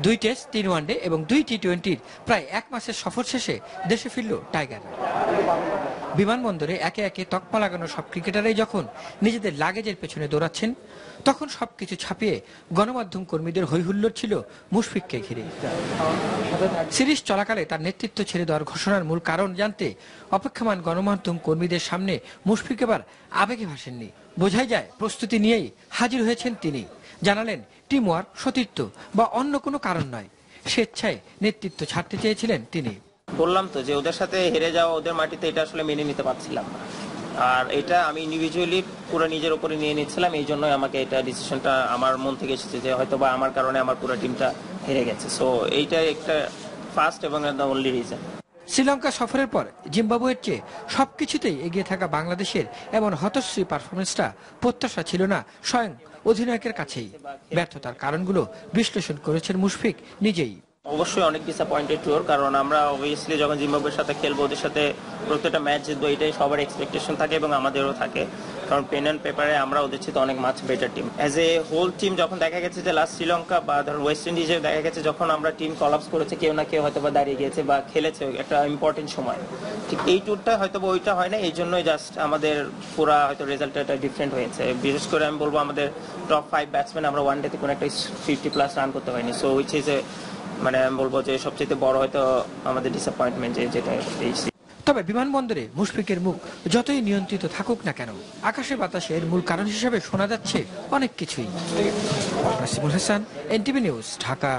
2 test 3 one day এবং 2 টি-20-র প্রায় 1 মাসের সফর শেষে দেশে ফিরল টাইগার। বিমানবন্দরে একে একে তকমা লাগানো সব ক্রিকেটারই যখন নিজেদের লাগেজের পেছনে দৌড়াচ্ছেন, তখন সবকিছু ছাপিয়ে গণমাধ্যম কর্মীদের হৈহুল্লোড় ছিল মুশফিককে ঘিরে। সিরিজ চলাকালে তার নেতৃত্ব ছেড়ে দেওয়ার ঘোষণার মূল কারণ জানতে অপেক্ষমান গণমাধ্যম কর্মীদের সামনে মুশফিক এবার আবেগে ভাসেননি। বোঝাই যায় প্রস্তুতি নিয়েই হাজির হয়েছেন তিনি। জানালেন টিম ওয়ার্ক, সতীর্থ বা অন্য কোনো কারণ নয়, স্বেচ্ছায় নেতৃত্ব ছাড়তে চেয়েছিলেন তিনি। বললাম তো যে ওদের সাথে হেরে যাওয়া, ওদের মাটিতে, এটা আসলে মেনে নিতে পারছিলাম না। আর এটা আমি ইন্ডিভিজুয়ালি পুরো নিজের উপরে নিয়ে নিচ্ছিলাম। এই জন্যই আমাকে এটা ডিসিশনটা আমার মন থেকে এসেছে যে হয়তো বা আমার কারণে আমার পুরো টিমটা হেরে গেছে। সো এইটা একটা ফার্স্ট এবং দ্য অনলি রিজন। শ্রীলঙ্কা সফরের পর জিম্বাবুয়ের চেয়ে সবকিছুতেই এগিয়ে থাকা বাংলাদেশের এমন হতশ্রী পারফরমেন্সটা প্রত্যাশা ছিল না স্বয়ং অধিনায়কের কাছেই। ব্যর্থতার কারণগুলো বিশ্লেষণ করেছেন মুশফিক নিজেই। অবশ্যই অনেক ডিসঅ্যাপয়েন্টেড টুর, কারণ আমরা অবভিয়াসলি যখন জিম্বাবুয়ের সাথে খেলবো, ওদের সাথে প্রত্যেকটা ম্যাচ জিতবো, এটাই সবার এক্সপেকটেশন থাকে এবং আমাদেরও থাকে। কারণ পেন অ্যান্ড পেপারে আমরা ওদের চেয়ে অনেক মাছ better team. As a whole team যখন দেখা গেছে যে লাস্ট শ্রীলঙ্কা বা ধর ওয়েস্ট ইন্ডিজে দেখা গেছে যখন আমরা টিম কলাপস করেছে, কেউ না কেউ হয়তো বা দাঁড়িয়ে গিয়েছে বা খেলেছে একটা ইম্পর্টেন্ট সময়। ঠিক এই টুরটা হয়তো বা ওইটা হয় না, এই জন্যই জাস্ট আমাদের পুরা হয়তো রেজাল্টটা ডিফারেন্ট হয়েছে। বিশেষ করে আমি বলবো আমাদের টপ 5 ব্যাটসম্যান আমরা ওয়ান ডেতে কোনো একটা 50+ রান করতে পারিনি। সো উইচ ইজ এ মানে আমি বলবো যে সবচেয়ে বড় হয়তো আমাদের ডিসঅ্যাপয়েন্টমেন্ট যেটা পেয়েছি। তবে বিমানবন্দরে মুশফিকের মুখ যতই নিয়ন্ত্রিত থাকুক না কেন, আকাশে বাতাসে এর মূল কারণ হিসেবে শোনা যাচ্ছে অনেক কিছুই। Nasimul Hasan, NTV news, Dhaka.